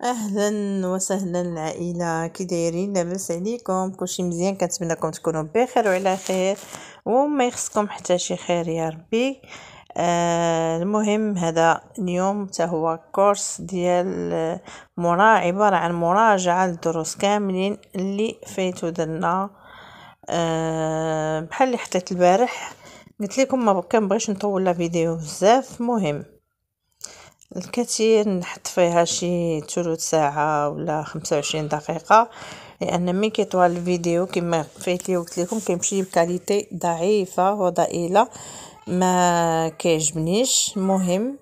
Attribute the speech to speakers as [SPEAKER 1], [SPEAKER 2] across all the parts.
[SPEAKER 1] اهلا وسهلا العائله، كي دايرين؟ لاباس عليكم؟ كلشي مزيان؟ كنتمنىكم تكونوا بخير وعلى خير وما يخصكم حتى شي خير يا ربي. المهم هذا اليوم حتى هو كورس ديال عباره عن مراجعه للدروس كاملين اللي فايتو درنا. بحال اللي حطيت البارح قلت لكم ما كنبغيش نطول لا فيديو بزاف. مهم الكثير نحط فيها شي ثلث ساعة ولا 25 دقيقة، لأن ملي كيطوال الفيديو كما فايت لي قلت لكم كيمشي بكاليتي ضعيفة وضئيلة، ما كيعجبنيش. المهم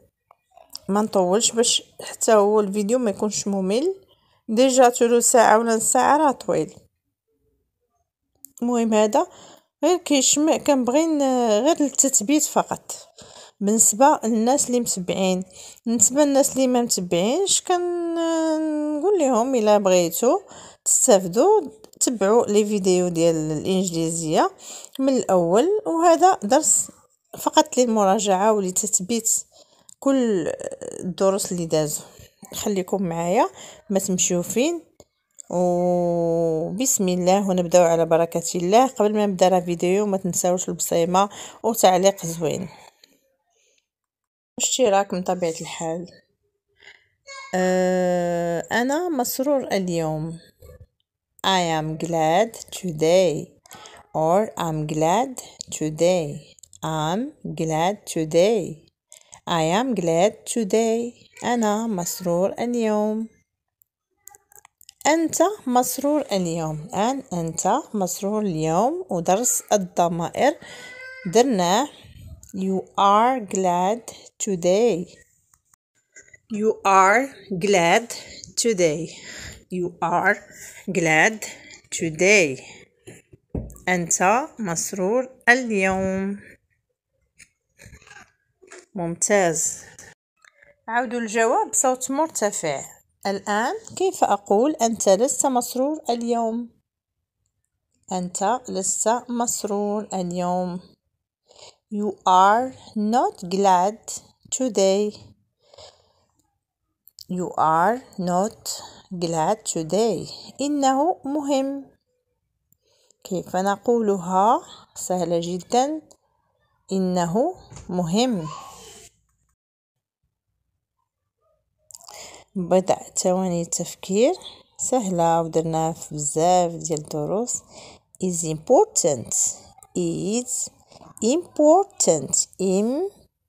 [SPEAKER 1] ما نطولش باش حتى هو الفيديو ما يكونش ممل. ديجا ثلث ساعة ولا نص ساعة راه طويل. المهم هذا غير كيشمع، كنبغي غير التثبيت فقط بالنسبه للناس اللي متبعين. بالنسبه للناس اللي ما متبعينش نقول لهم الا بغيتوا تستافدوا تبعوا لي فيديو ديال الانجليزيه من الاول، وهذا درس فقط للمراجعه ولتثبيت كل الدروس اللي دازوا. خليكم معايا ما تمشيو فين، وبسم الله ونبداو على بركه الله. قبل ما نبدا الفيديو ما تنساوش البصيمه وتعليق زوين واشتراك من طبيعه الحال. انا مسرور اليوم. I am glad today or I'm glad today. I'm glad today. I am glad today. أنا مسرور اليوم. أنت مسرور اليوم. أنت مسرور اليوم. ودرس الضمائر درناه. You are glad today. You are glad today. You are glad today. أنت مسرور اليوم. ممتاز. عودوا الجواب بصوت مرتفع. الآن كيف أقول أنت لست مسرور اليوم؟ أنت لست مسرور اليوم. You are not glad today. You are not glad today. إنه مهم. كيف نقولها؟ سهلة جدا. إنه مهم. بضع ثواني تفكير سهلة ودرناها في بزاف ديال الدروس. is important. is important. important.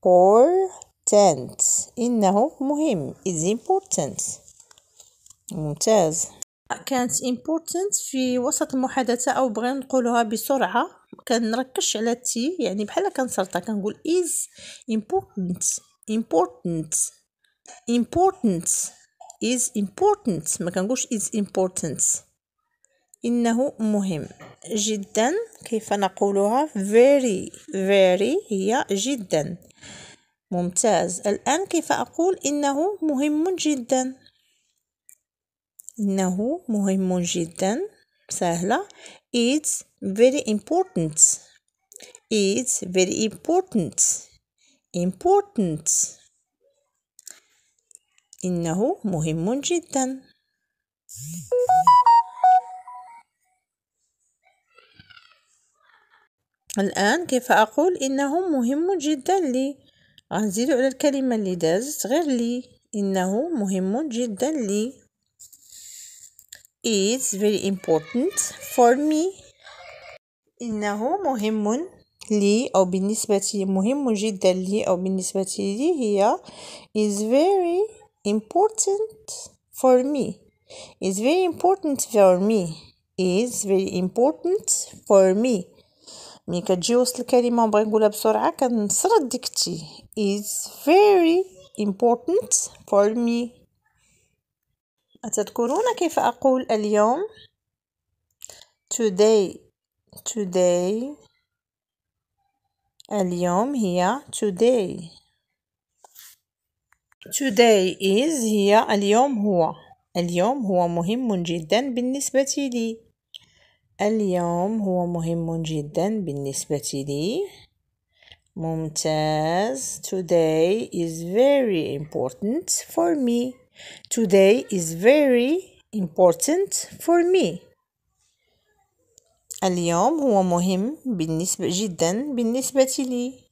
[SPEAKER 1] إنه مهم. is important. ممتاز. كانت important في وسط المحادثة أو بغينا نقولها بسرعة كنركش على تي، يعني بحال كنسلطها كنقول is important. important. important. is important. ما كنقولش is important. إنه مهم جدا. كيف نقولها؟ very. very هي جدا. ممتاز. الآن كيف أقول إنه مهم جدا؟ إنه مهم جدا سهلة. it's very important. it's very important. important. إنه مهم جدا. الآن كيف أقول إنه مهم جدا لي؟ غنزيد على الكلمة اللي دازت غير لي. إنه مهم جدا لي. It's very important for me. إنه مهم لي أو بالنسبة لي، مهم جدا لي أو بالنسبة لي هي is very important for me. is very important for me. is very important for me. ملي كتجي وسط الكلمة ونبغي نقولها بسرعة كنسرد ديك التي. is very important for me. أتذكرون كيف أقول اليوم؟ today. today. اليوم هي today. today is هي اليوم هو. اليوم هو مهم جدا بالنسبة لي. اليوم هو مهم جدا بالنسبة لي. ممتاز. today is very important for me. Today is very important for me. اليوم هو مهم جدا بالنسبة لي.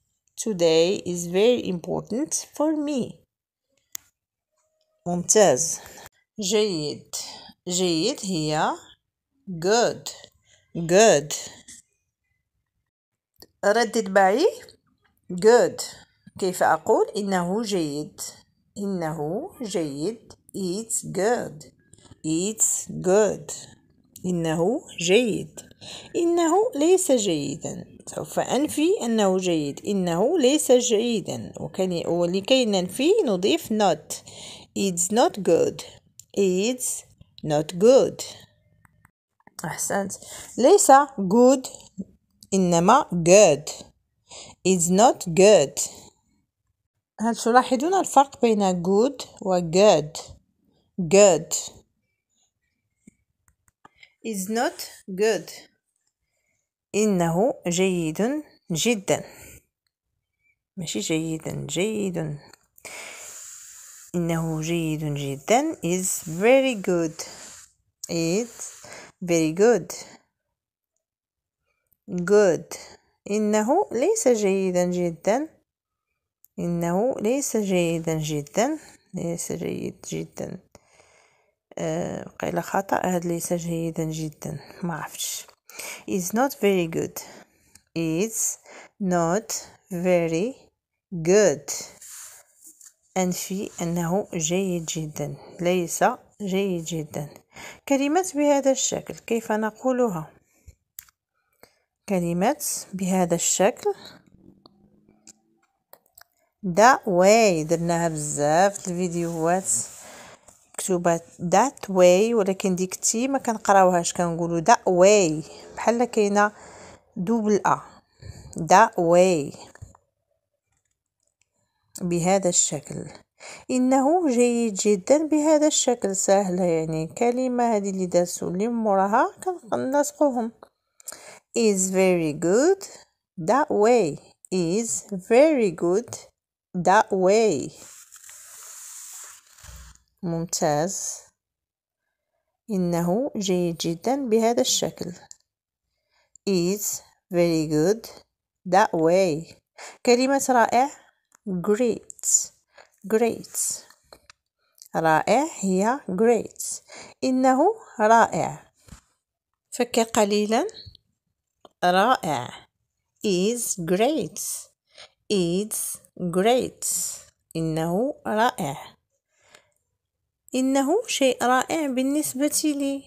[SPEAKER 1] Today is very important for me. ممتاز. جيد. جيد هي good. good. ردد معي. good. كيف أقول إنه جيد؟ إنه جيد. It's good. It's good. إنه جيد. إنه ليس جيدا. سوف أنفي أنه جيد. إنه ليس جيدا. ولكي ننفي نضيف not. It's not good. It's not good. أحسنت. ليس good إنما good. It's not good. هل تلاحظون الفرق بين good و good؟ good is not good. إنه جيد جدا. ماشي جيدا. جيد. إنه جيد جدا is very good. It's very good. good. إنه ليس جيدا جدا. إنه ليس جيدا جدا. ليس جيد جدا. قيل خطأ. هذا ليس جيدا جدا. ما عرفتش. It's not very good. It's not very good. أنفي أنه جيد جدا. ليس جيد جدا. كلمات بهذا الشكل كيف نقولها؟ كلمات بهذا الشكل that way درناها بزاف في الفيديوهات مكتوبة that way، ولكن ديك تي ما كنقراوهاش كنقولوا that way بحال كاينه دوبل ا. that way بهذا الشكل. إنه جيد جدا بهذا الشكل سهلة، يعني كلمة هذه اللي دازو اللي موراها كنلصقوهم. is very good that way. is very good that way. ممتاز. إنه جيد جدا بهذا الشكل. is very good that way. كلمة رائع great. great. رائع هي great. إنه رائع. فكر قليلا. رائع is great. is great. إنه رائع. إنه شيء رائع بالنسبة لي.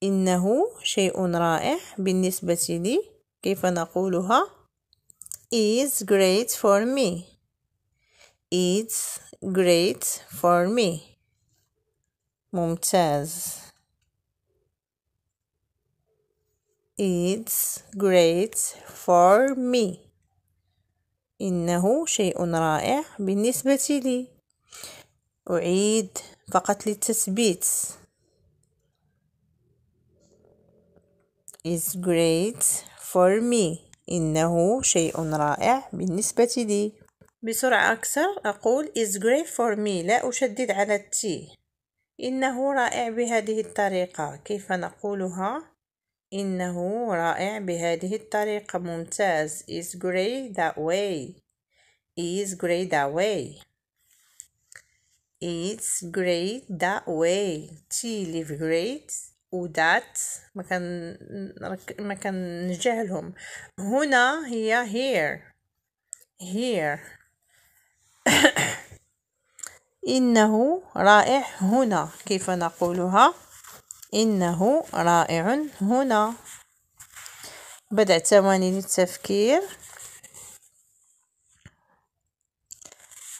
[SPEAKER 1] إنه شيء رائع بالنسبة لي. كيف نقولها؟ is great for me. It's great for me. ممتاز. It's great for me. إنه شيء رائع بالنسبة لي. أعيد فقط للتثبيت. It's great for me. إنه شيء رائع بالنسبة لي. بسرعة أكثر أقول is great for me. لا أشدد على التي. إنه رائع بهذه الطريقة. كيف نقولها؟ إنه رائع بهذه الطريقة. ممتاز. is great that way. is great that way. It's great that way. تي اللي في great و that ما كان نجهلهم. هنا هي here. here. إنه رائع هنا. كيف نقولها؟ إنه رائع هنا. بدأ ثواني للتفكير.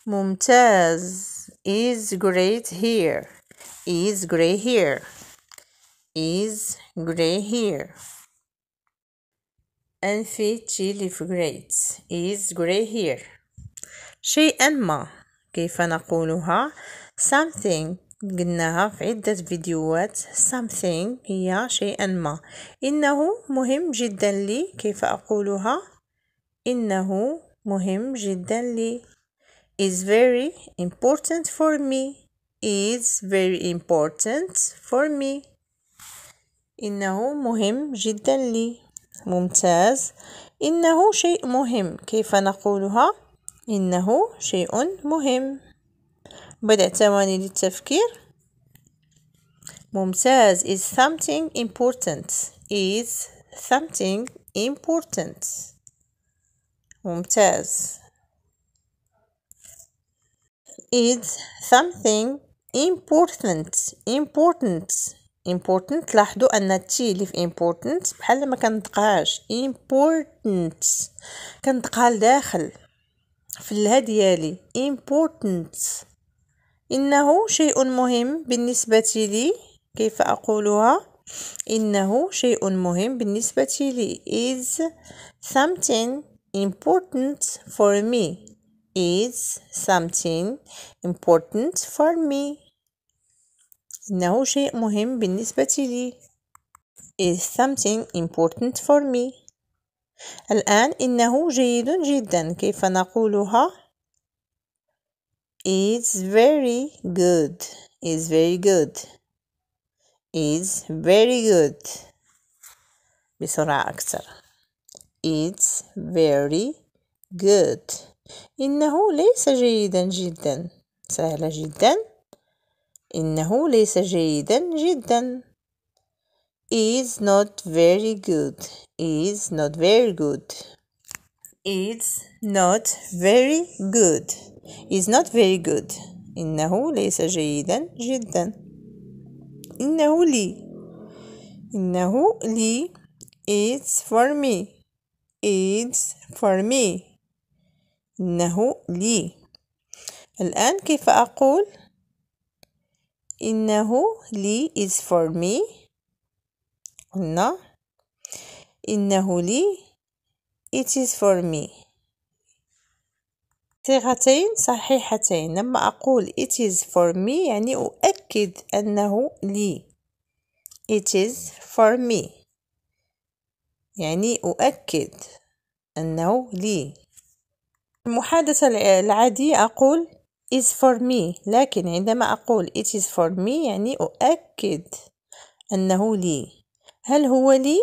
[SPEAKER 1] ممتاز. is great here. is great here. is great here. أنفي تي اللي في great. is great here. شيئا ما. كيف نقولها؟ something. قلناها في عدة فيديوهات. something هي شيئا ما. إنه مهم جدا لي. كيف أقولها؟ إنه مهم جدا لي. is very important for me. is very important for me. إنه مهم جدا لي. ممتاز. إنه شيء مهم. كيف نقولها؟ إنه شيء مهم. بضع ثواني للتفكير. ممتاز. is something important. is something important. ممتاز. is something important. لاحظوا ان التي اللي في important بحال ما كنطقهاش. important كنطقها لداخل في اللها ديالي. important. انه شيء مهم بالنسبة لي. كيف اقولها؟ انه شيء مهم بالنسبة لي. is something important for me. is something important for me. إنه شيء مهم بالنسبة لي. is something important for me. الآن إنه جيد جدا. كيف نقولها؟ is very good. is very good. is very good. بسرعة أكثر. it's very good. إنه ليس جيدا جدا. سهلة جدا. إنه ليس جيدا جدا. is not very good. is not very good. is not very good. is not very good. إنه ليس جيدا جدا. إنه لي. إنه لي. it's for me. it's for me. إنه لي. الآن كيف أقول؟ إنه لي is for me. قلنا إنه لي it is for me. صيغتين صحيحتين. لما أقول it is for me يعني أؤكد أنه لي. it is for me يعني أؤكد أنه لي. المحادثة العادية أقول is for me، لكن عندما أقول it is for me يعني أؤكد أنه لي. هل هو لي؟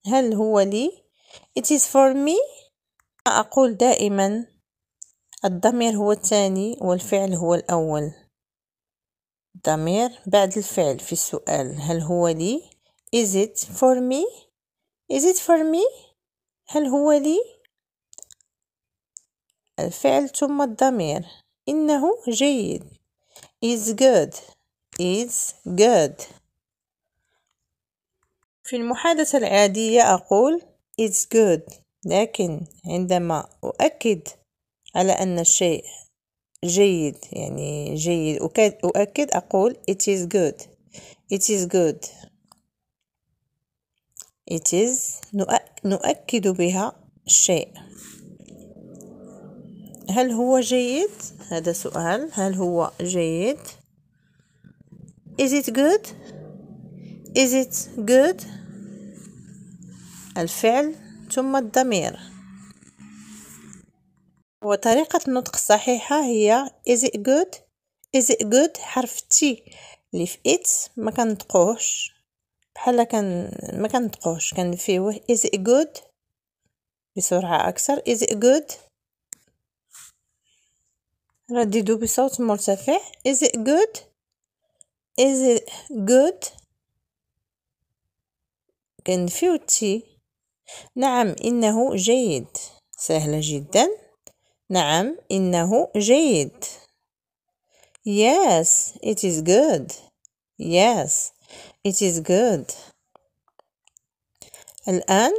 [SPEAKER 1] هل هو لي؟ it is for me. أقول دائما الضمير هو الثاني والفعل هو الأول. ضمير بعد الفعل في السؤال هل هو لي؟ is it for me؟ is it for me؟ هل هو لي؟ الفعل ثم الضمير. إنه جيد. is good. is good. في المحادثة العادية أقول it's good، لكن عندما أؤكد على أن الشيء جيد يعني جيد أؤكد أقول it is good. it is good. it is نؤكد بها الشيء. هل هو جيد؟ هذا سؤال. هل هو جيد؟ is it good؟ is it good؟ الفعل ثم الضمير. وطريقة النطق الصحيحة هي is it good؟ is it good حرف تي اللي في it ما كنطقوهش بحال ما كنطقوهش كندفيوه is it good بسرعة أكثر. is it good. رددوا بصوت مرتفع is it good. is it good. كندفيو التي. نعم إنه جيد. سهلة جدا. نعم إنه جيد. yes it is good. yes it is good. الآن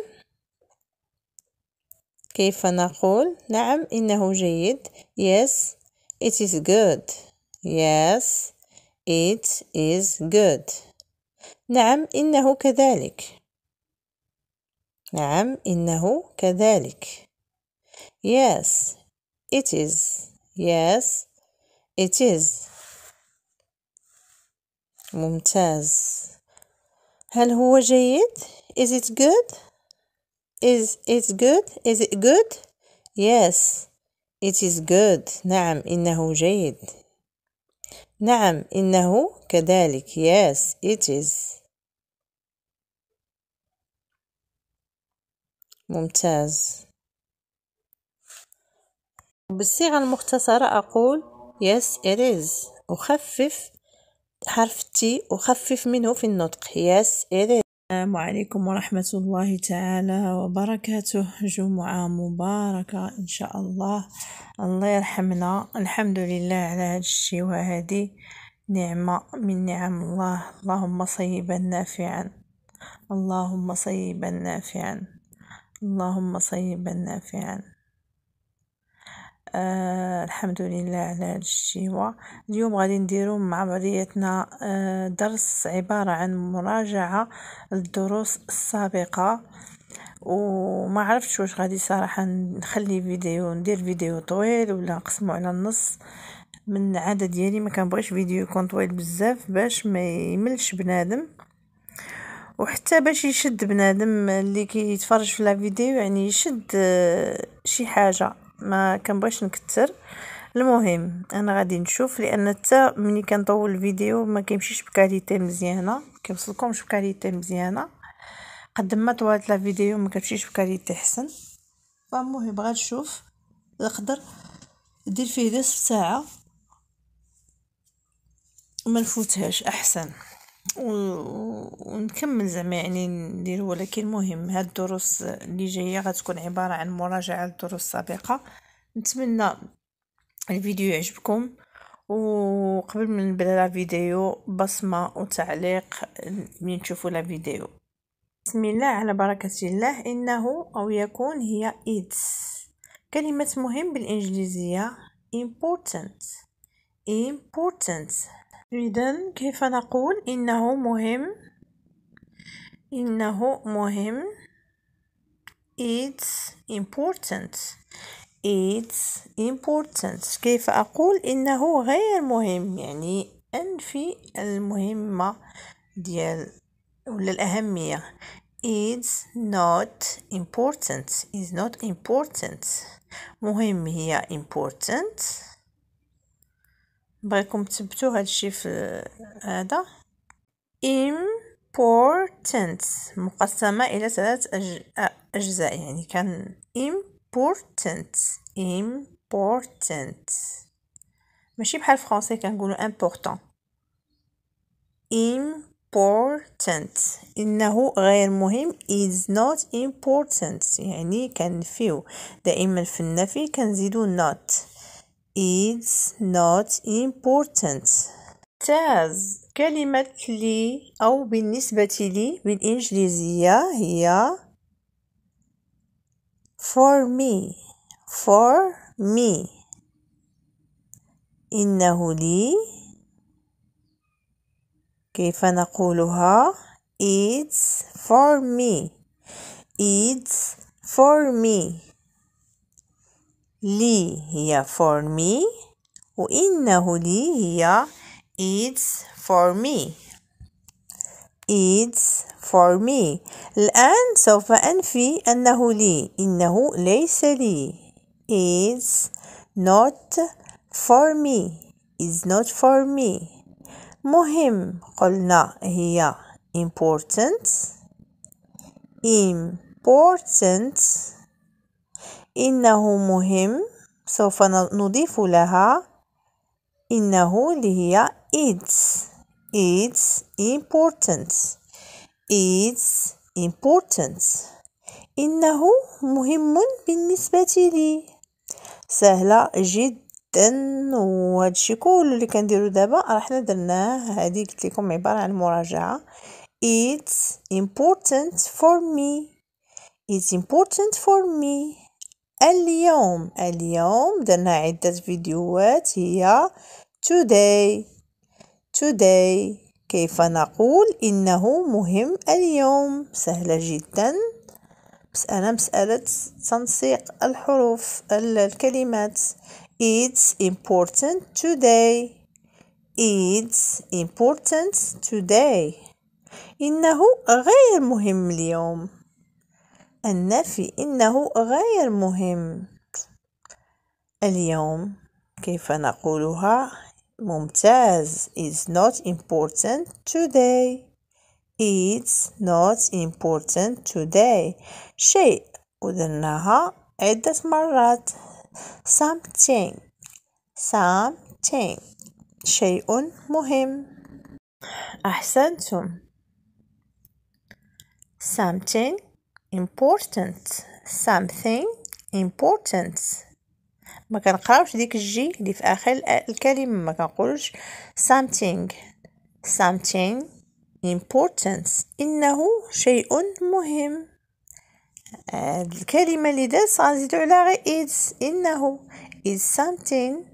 [SPEAKER 1] كيف نقول نعم إنه جيد؟ yes it is good. yes it is good. نعم إنه كذلك. نعم إنه كذلك. yes it is. yes it is. ممتاز. هل هو جيد؟ is it good. is it good. is it good. yes it is good. نعم إنه جيد. نعم إنه كذلك. Yes it is. ممتاز. بالصيغة المختصرة أقول yes it is. أخفف حرف التي، أخفف منه في النطق. yes it is. السلام عليكم ورحمة الله تعالى وبركاته. جمعة مباركة إن شاء الله. الله يرحمنا. الحمد لله على هذا الشيء، وهذه نعمة من نعم الله. اللهم صيبا نافعا، اللهم صيبا نافعا، اللهم صيبا نافعا. الحمد لله على هذا الشيء. اليوم غادي نديرو مع بعضياتنا درس عبارة عن مراجعة للدروس السابقة، وما عرفتش واش غادي صراحة نخلي فيديو، ندير فيديو طويل ولا نقسمو على النص. من العادة ديالي ما كنبغيش فيديو يكون طويل بزاف باش ما يملش بنادم، وحتى باش يشد بنادم اللي كيتفرج في الفيديو، يعني يشد شي حاجة. ما كنبغيش نكتر. المهم انا غادي نشوف، لان حتى ملي كنطول الفيديو ما كيمشيش بكاليتي مزيانه، كيوصلكمش بكاليتي مزيانه. قد ما طولت لا فيديو ما كتمشيش بكاليتي حسن. فالمهم غادي نشوف نقدر ندير فيه نصف ساعه وما نفوتهاش احسن، ونكمل زعما يعني ندير. ولكن المهم هاد الدروس اللي جايه غتكون عباره عن مراجعه للدروس السابقه. نتمنى الفيديو يعجبكم، وقبل ما نبدا الفيديو بصمه وتعليق من تشوفوا الفيديو. بسم الله على بركه الله. انه او يكون هي it's. كلمه مهم بالانجليزيه important. إذن كيف نقول إنه مهم؟ إنه مهم. It's important. It's important. كيف أقول إنه غير مهم؟ يعني أنفي المهمة ديال ولا الأهمية. It's not important. It's not important. مهم هي important. بغيكم تثبتوا هذا الشيء في هذا. important مقسمة إلى 3 أجزاء، يعني كان important ماشي بحال فرنسي كنقولوا important. إنه غير مهم. is not important، يعني كنفيو دائما في النفي كنزيدو not. it's not important. ممتاز. كلمة لي أو بالنسبة لي بالإنجليزية هي for me. إنه لي. كيف نقولها؟ it's for me. لي هي for me، وإنه لي هي it's for me. الآن سوف أنفي أنه لي. إنه ليس لي. it's not for me. مهم قلنا هي important. إنه مهم سوف نضيف لها إنه اللي هي it's important. إنه مهم بالنسبة لي. سهلة جدا. وهادشي كل اللي كنديرو دابا راه حنا درناه. هذه قلت لكم عبارة عن مراجعة. it's important for me. اليوم درنا عدة فيديوهات. هي today. كيف نقول إنه مهم اليوم؟ سهلة جدا. مسألة تنسيق الحروف الكلمات. it's important today. إنه غير مهم اليوم. النفي. إنه غير مهم اليوم. كيف نقولها؟ ممتاز. It's not important today. It's not important today. شيء ودرناها عدة مرات. Something. شيء مهم. أحسنتم. Something important. ما كنقراوش ديك الجي اللي في آخر الكلمة، ما كنقولوش something important. إنه شيء مهم. الكلمة اللي دازت غنزيدو عليها غير it's. إنه is something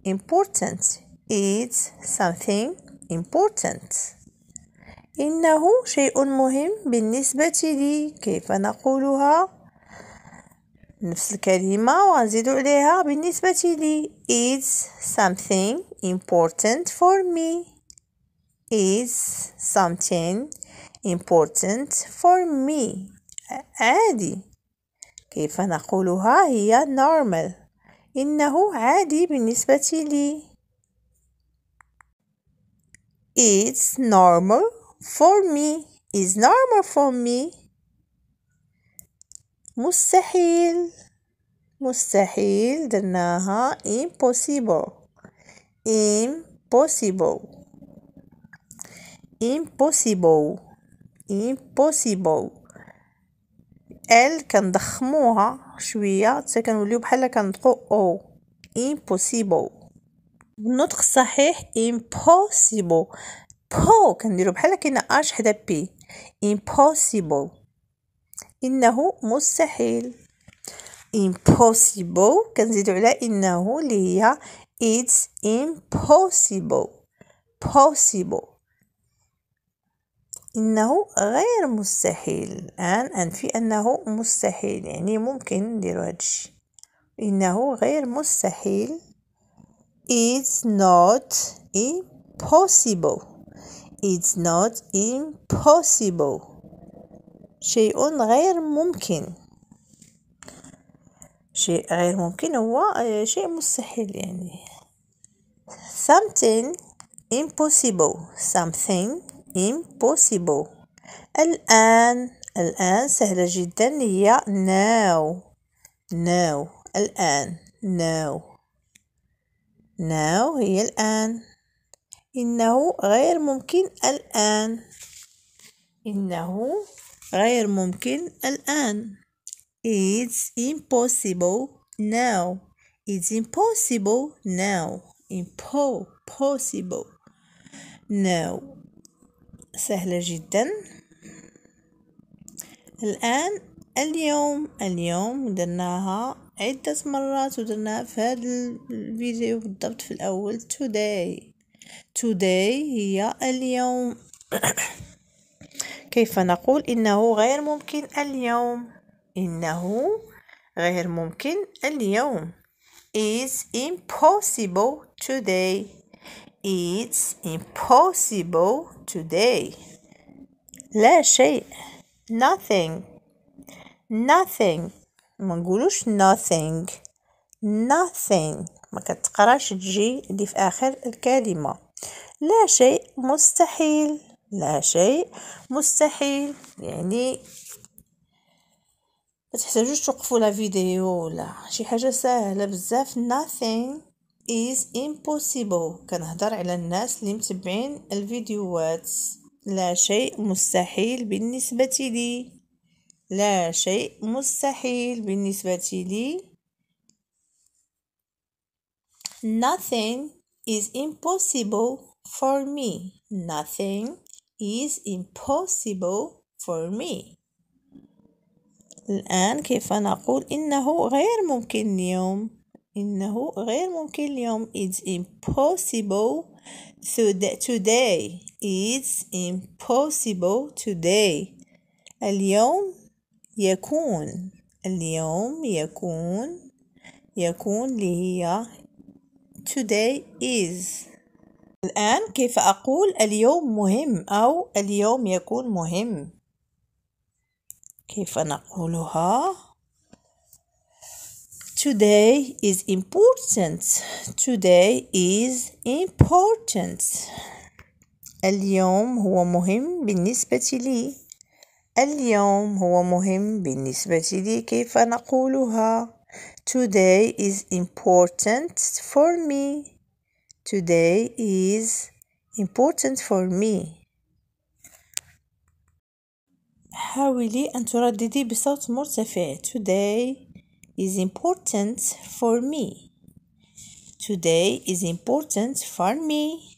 [SPEAKER 1] important. It's something important. إنه شيء مهم بالنسبة لي. كيف نقولها؟ نفس الكلمة وغنزيدو عليها بالنسبة لي. It's something important for me. It's something important for me. عادي. كيف نقولها؟ هي normal. إنه عادي بالنسبة لي. It's normal for me. It's normal for me. مستحيل درناها impossible. كنضخموها شويه حتى كنوليو بحال كنطقو او. impossible. النطق الصحيح impossible. كنديرو بحال كاينه اش حدا بي. impossible. انه مستحيل. impossible كنزيدو على انه اللي هي it's impossible. إنه غير مستحيل. الآن أنفي أنه مستحيل، يعني ممكن نديرو هادشي. إنه غير مستحيل. It's not impossible. شيء غير ممكن. شيء غير ممكن هو شيء مستحيل يعني. something impossible. الآن سهلة جدا، هي now. الآن now هي الآن. إنه غير ممكن الآن. It's impossible now. سهلة جدا. الآن اليوم درناها عدة مرات ودرناها في هذا الفيديو بالضبط في الأول. today هي اليوم. كيف نقول إنه غير ممكن اليوم. It's impossible today. لا شيء. nothing. ما نقولوش nothing. ما كتقراش تجي اللي في آخر الكلمة. لا شيء مستحيل. يعني ما تحتاجوش توقفوا لا فيديو ولا شي حاجة سهلة بزاف. nothing is impossible. كنهضر على الناس اللي متبعين الفيديوهات. لا شيء مستحيل بالنسبة لي. nothing is impossible for me. الآن كيف نقول إنه غير ممكن اليوم. It's impossible today. اليوم يكون اللي هي today is. الآن كيف أقول اليوم مهم أو اليوم يكون مهم؟ كيف نقولها؟ Today is important. Today is important. اليوم هو مهم بالنسبة لي. اليوم هو مهم بالنسبة لي. كيف نقولها؟ Today is important for me. Today is important for me. حاولي أن ترددي بصوت مرتفع. Today is important for me. Today is important for me.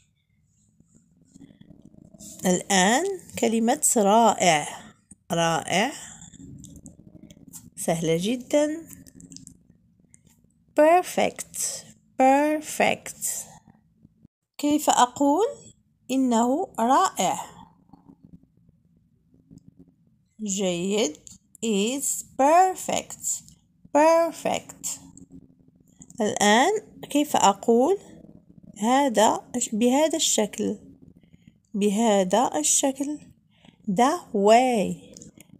[SPEAKER 1] الآن كلمة رائع. رائع سهلة جدا. perfect perfect. كيف أقول إنه رائع؟ جيد is perfect perfect. الآن كيف أقول هذا بهذا الشكل؟ بهذا الشكل. the way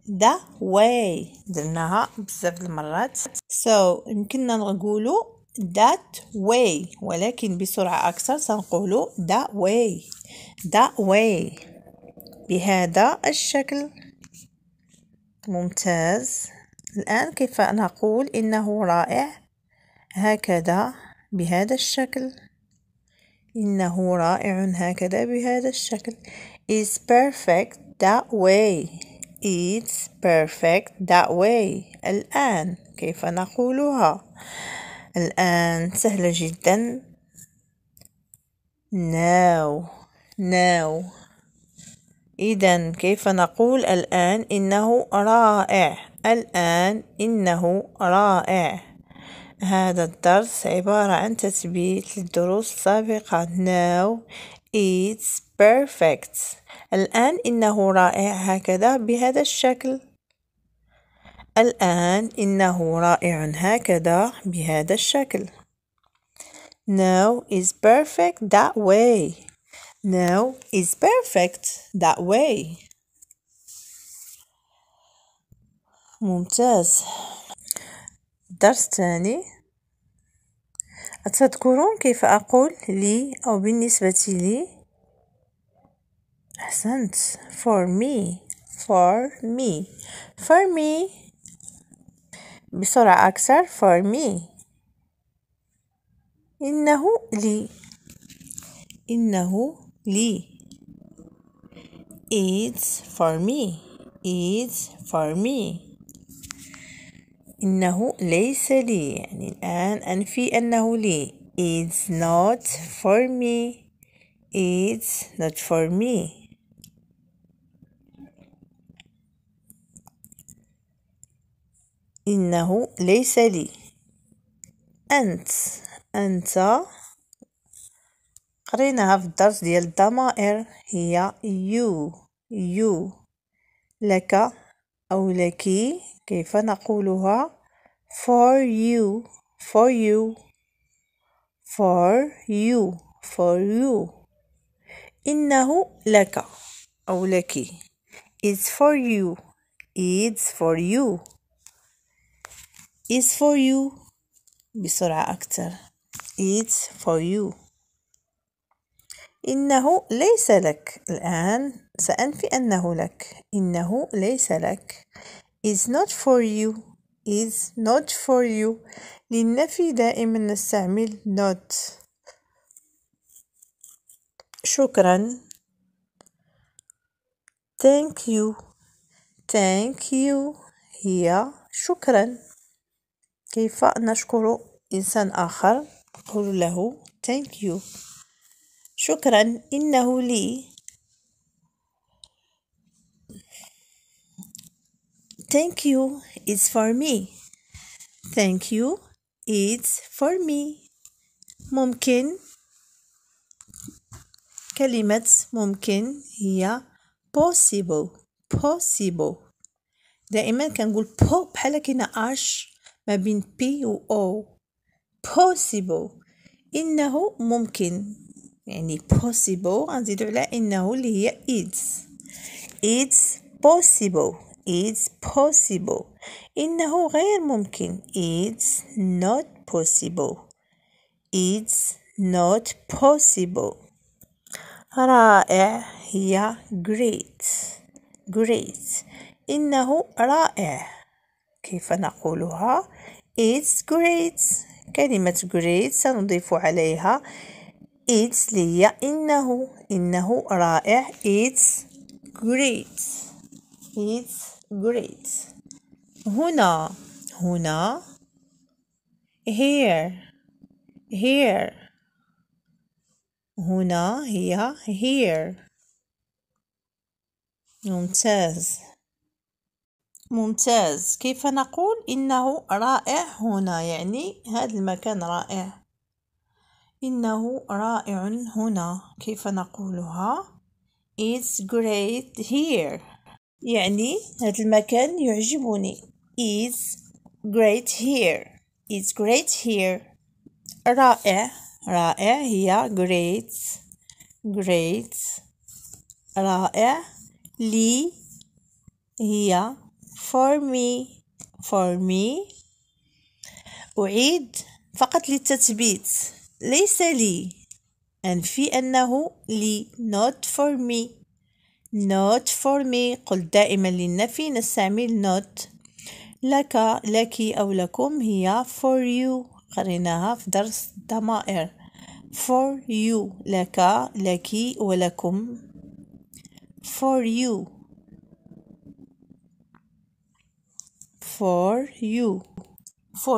[SPEAKER 1] the way. درناها بزاف المرات. so يمكننا نقولوا that way ولكن بسرعة أكثر سنقول the way the way. بهذا الشكل. ممتاز. الآن كيف نقول إنه رائع؟ هكذا بهذا الشكل. إنه رائع هكذا بهذا الشكل. is perfect that way. It's perfect that way. الآن كيف نقولها؟ الآن سهلة جدا. now now. إذن كيف نقول الآن إنه رائع؟ الآن إنه رائع. هذا الدرس عبارة عن تثبيت للدروس السابقة. now it's perfect. الآن إنه رائع هكذا بهذا الشكل. الآن إنه رائع هكذا بهذا الشكل. now is perfect that way. now is perfect that way. ممتاز. درس ثاني. أتذكرون كيف أقول لي أو بالنسبة لي؟ أحسنت. for me for me for me. بسرعة أكثر. for me. إنه لي. إنه لي. it's for me it's for me. إنه ليس لي. يعني الآن أنفي أنه لي. it's not for me it's not for me. إنه ليس لي. أنت أنت قريناها في الدرس ديال الضمائر. هي you لك أو لك. كيف نقولها؟ for you for you for you for you. إنه لك أو لك. it's for you it's for you it's for you. بسرعة أكثر. it's for you. إنه ليس لك. الآن سأنفي أنه لك. إنه ليس لك. is not for you is not for you. للنفي دائما نستعمل not. شكرا. thank you thank you هي شكرا. كيف نشكر إنسان آخر؟ نقول له thank you. شكرا. إنه لي. thank you is for me thank you it's for me. ممكن. كلمة ممكن هي possible possible. دائما كنقول بحال كاينه اش ما بين بي و او. possible. إنه ممكن. يعني possible غنزيدو على إنه اللي هي it's possible It's possible. إنه غير ممكن. It's not possible. It's not possible. رائع هي great. Great. إنه رائع. كيف نقولها؟ It's great. كلمة great سنضيف عليها it's لي إنه رائع. It's great. It's great. هنا here هنا هي here. ممتاز. كيف نقول إنه رائع هنا؟ يعني هذا المكان رائع. إنه رائع هنا. كيف نقولها؟ It's great here. يعني هذا المكان يعجبني. It's great here. It's great here. رائع هي great. رائع. لي هي for me. أعيد فقط للتثبيت، ليس لي. أنفي أنه لي not for me. قلت دائما للنفي نستعمل not. لك أو لكم هي for you. قريناها في درس الضمائر. for you لك ولكم. for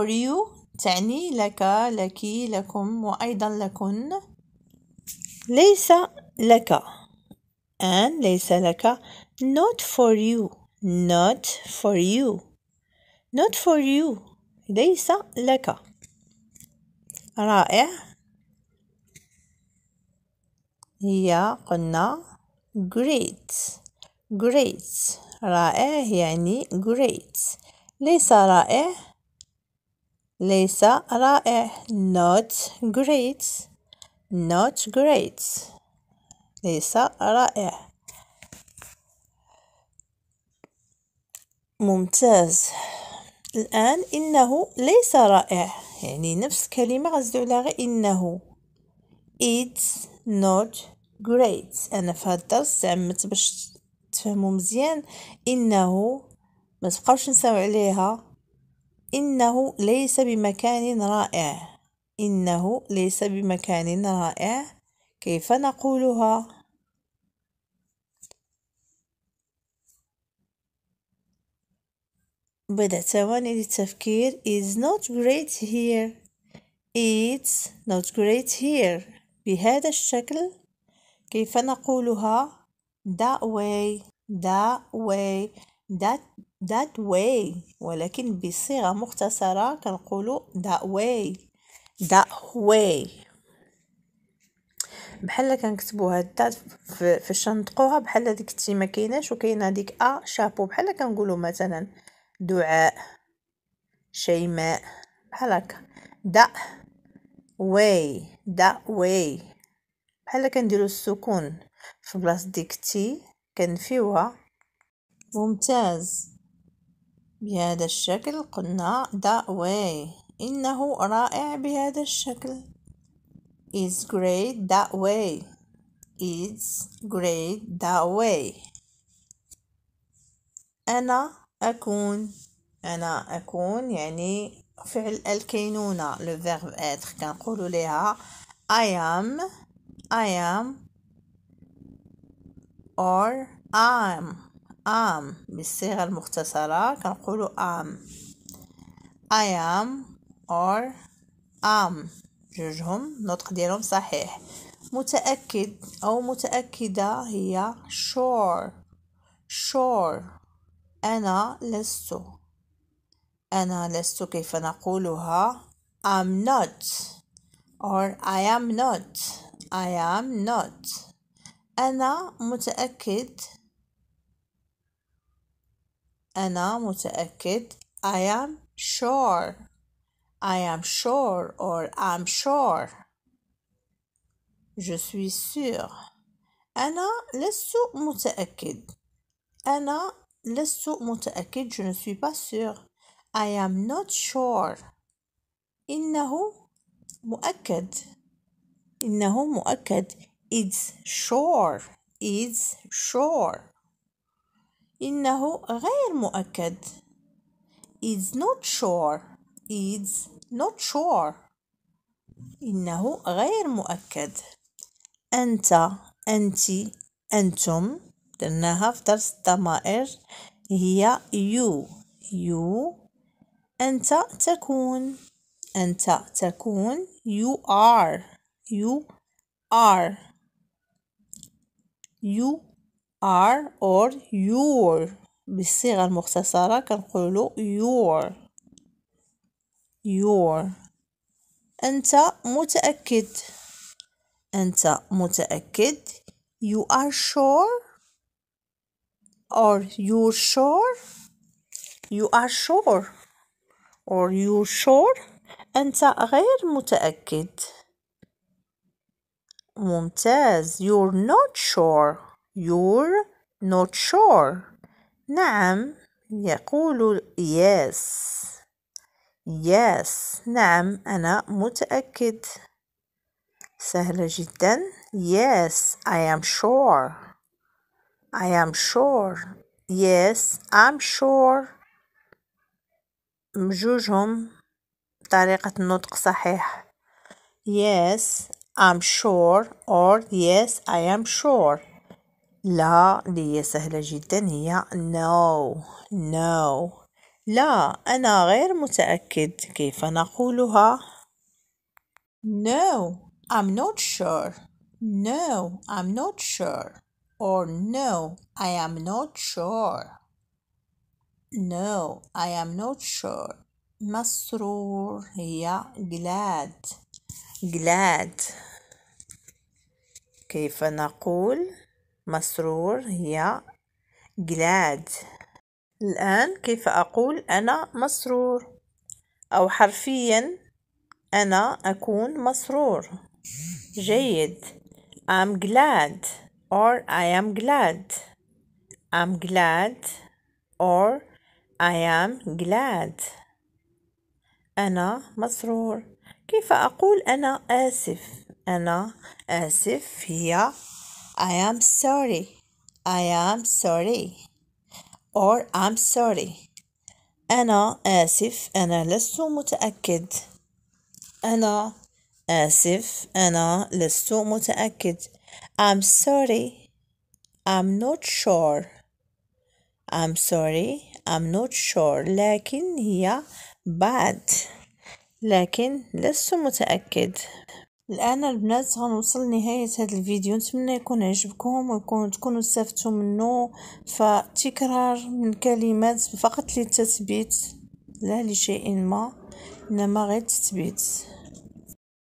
[SPEAKER 1] you تعني لك لكم وأيضا لكن. ليس لك ليس لك. not for you ليس لك. رائع هي قلنا great. رائع يعني great. ليس رائع not great. ليس رائع. ممتاز. الآن إنه ليس رائع، يعني نفس الكلمة غنزيدو عليها غير إنه. It's not great. أنا في هذا الدرس تعمدت باش تفهموا مزيان إنه ما تبقاوش نساو عليها. إنه ليس بمكان رائع. كيف نقولها؟ بضع ثواني للتفكير. It's not great here. بهذا الشكل. كيف نقولها؟ that way. ولكن بصيغة مختصرة كنقولوا that way. بحال كنكتبوا هاد فاش نطقوها بحال هذيك تي ما كايناش وكاينه هذيك شابو. بحال كنقولوا مثلا دعاء، شيماء، بحال هكا. that way بحال كنديروا السكون في بلاصه ديك تي كنفيوها. ممتاز. بهذا الشكل قلنا that way. إنه رائع بهذا الشكل. It's great that way. أنا أكون يعني فعل الكينونة le verbe être. كنقولوا ليها I am or am بالصيغة المختصرة كنقولوا am. I am or am جوجهم نطق ديالهم صحيح. متأكد أو متأكدة هي sure. أنا لست. كيف نقولها؟ I'm not or I am not. أنا متأكد. I am sure or I'm sure. Je suis sûr. أنا لست متأكد. أنا لست متأكد. je ne suis pas sûr. I am not sure. إنه مؤكد. إنه مؤكد. It's sure. It's sure. إنه غير مؤكد. It's not sure. It's not sure. إنه غير مؤكد. أنت، أنت، أنتم، درناها في درس الضمائر، هي you. you. أنت تكون. أنت تكون. you are. you are. you are or your. بالصيغة المختصرة كنقولوا your. your. أنت متأكد. أنت متأكد. you are sure or you're sure. you are sure or you're sure. أنت غير متأكد. ممتاز. you're not sure. you're not sure. نعم. يقول yes. yes. نعم أنا متأكد. سهلة جدا. yes I am sure. I am sure. yes I'm sure. بجوجهم طريقة النطق صحيح. yes I'm sure or yes I am sure. لا اللي هي سهلة جدا هي no. no. لا أنا غير متأكد. كيف نقولها؟ no I'm not sure. no I'm not sure or no I am not sure. no I am not sure. مسرور هي glad. glad. كيف نقول مسرور؟ هي glad. الآن كيف أقول أنا مسرور أو حرفيا أنا أكون مسرور؟ جيد. I'm glad or I am glad. I'm glad or I am glad. أنا مسرور. كيف أقول أنا آسف؟ أنا آسف هي I am sorry. I am sorry or I'm sorry. أنا آسف أنا لست متأكد. أنا آسف أنا لست متأكد. I'm sorry. I'm not sure. I'm sorry. I'm not sure. لكن هي bad. لكن لست متأكد. الآن البنات غنوصل لنهاية هذا الفيديو. نتمنى يكون عجبكم تكونوا استفدتوا منه. فتكرار من كلمات فقط للتثبيت لا لشيء ما، إنما غير تثبيت.